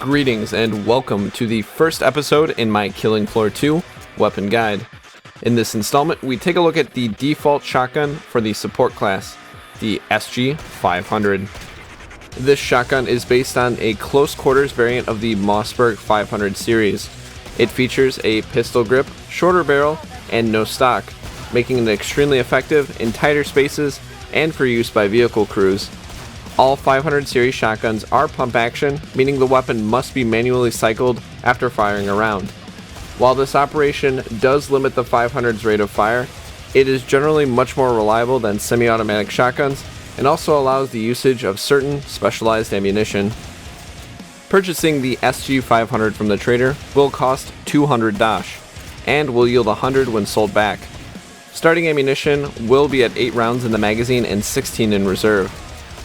Greetings and welcome to the first episode in my Killing Floor 2 weapon guide. In this installment, we take a look at the default shotgun for the support class, the SG-500. This shotgun is based on a close quarters variant of the Mossberg 500 series. It features a pistol grip, shorter barrel, and no stock, making it extremely effective in tighter spaces and for use by vehicle crews. All 500 series shotguns are pump action, meaning the weapon must be manually cycled after firing a round. While this operation does limit the 500's rate of fire, it is generally much more reliable than semi-automatic shotguns and also allows the usage of certain specialized ammunition. Purchasing the SG-500 from the trader will cost 200 Dash and will yield 100 when sold back. Starting ammunition will be at 8 rounds in the magazine and 16 in reserve.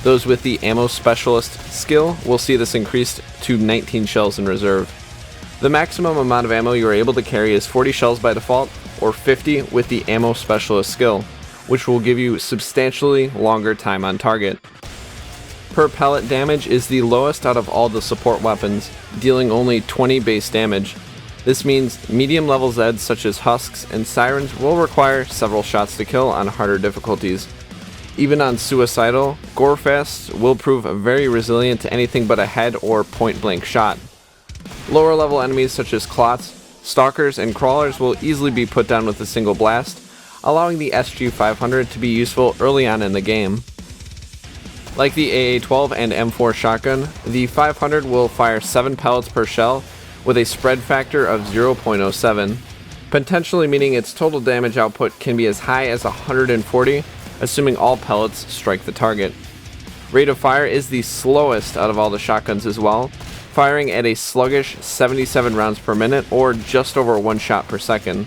Those with the ammo specialist skill will see this increased to 19 shells in reserve. The maximum amount of ammo you are able to carry is 40 shells by default, or 50 with the ammo specialist skill, which will give you substantially longer time on target. Per pellet damage is the lowest out of all the support weapons, dealing only 20 base damage. This means medium level Zeds such as Husks and Sirens will require several shots to kill on harder difficulties. Even on Suicidal, Gorefests will prove very resilient to anything but a head or point blank shot. Lower level enemies such as Clots, Stalkers, and Crawlers will easily be put down with a single blast, allowing the SG-500 to be useful early on in the game. Like the AA-12 and M4 shotgun, the 500 will fire 7 pellets per shell with a spread factor of 0.07, potentially meaning its total damage output can be as high as 140, assuming all pellets strike the target. Rate of fire is the slowest out of all the shotguns as well, firing at a sluggish 77 rounds per minute or just over 1 shot per second.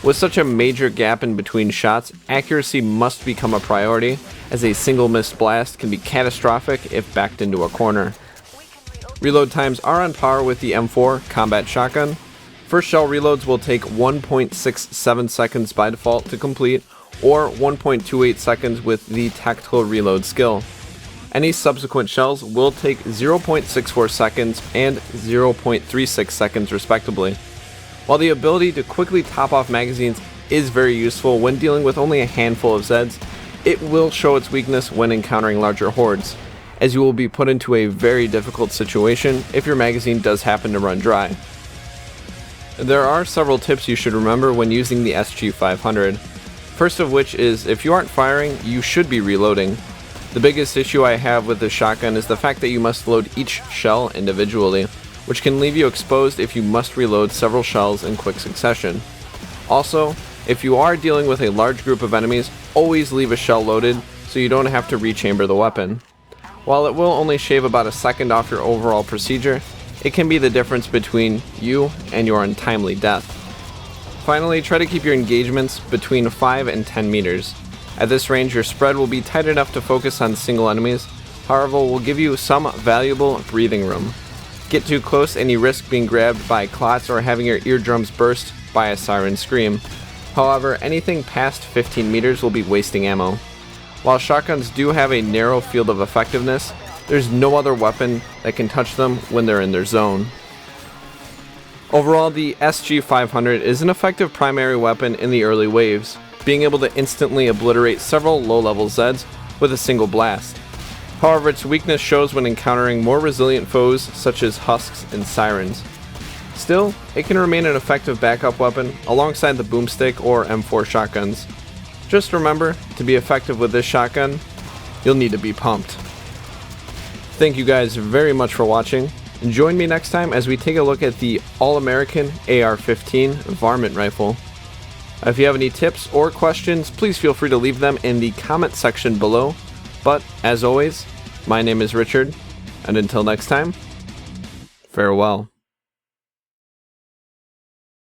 With such a major gap in between shots, accuracy must become a priority, as a single missed blast can be catastrophic if backed into a corner. Reload times are on par with the M4 combat shotgun. First shell reloads will take 1.67 seconds by default to complete, or 1.28 seconds with the tactical reload skill. Any subsequent shells will take 0.64 seconds and 0.36 seconds respectively. While the ability to quickly top off magazines is very useful when dealing with only a handful of Zeds, it will show its weakness when encountering larger hordes, as you will be put into a very difficult situation if your magazine does happen to run dry. There are several tips you should remember when using the SG-500. First of which is, if you aren't firing, you should be reloading. The biggest issue I have with this shotgun is the fact that you must load each shell individually, which can leave you exposed if you must reload several shells in quick succession. Also, if you are dealing with a large group of enemies, always leave a shell loaded so you don't have to rechamber the weapon. While it will only shave about a second off your overall procedure, it can be the difference between you and your untimely death. Finally, try to keep your engagements between 5 and 10 meters. At this range, your spread will be tight enough to focus on single enemies, however will give you some valuable breathing room. Get too close and you risk being grabbed by Clots or having your eardrums burst by a siren scream. However, anything past 15 meters will be wasting ammo. While shotguns do have a narrow field of effectiveness, there's no other weapon that can touch them when they're in their zone. Overall, the SG-500 is an effective primary weapon in the early waves, being able to instantly obliterate several low-level Zeds with a single blast. However, its weakness shows when encountering more resilient foes such as Husks and Sirens. Still, it can remain an effective backup weapon alongside the Boomstick or M4 shotguns. Just remember, to be effective with this shotgun, you'll need to be pumped. Thank you guys very much for watching. Join me next time as we take a look at the All-American AR-15 Varmint Rifle. If you have any tips or questions, please feel free to leave them in the comment section below. But, as always, my name is Richard, and until next time, farewell.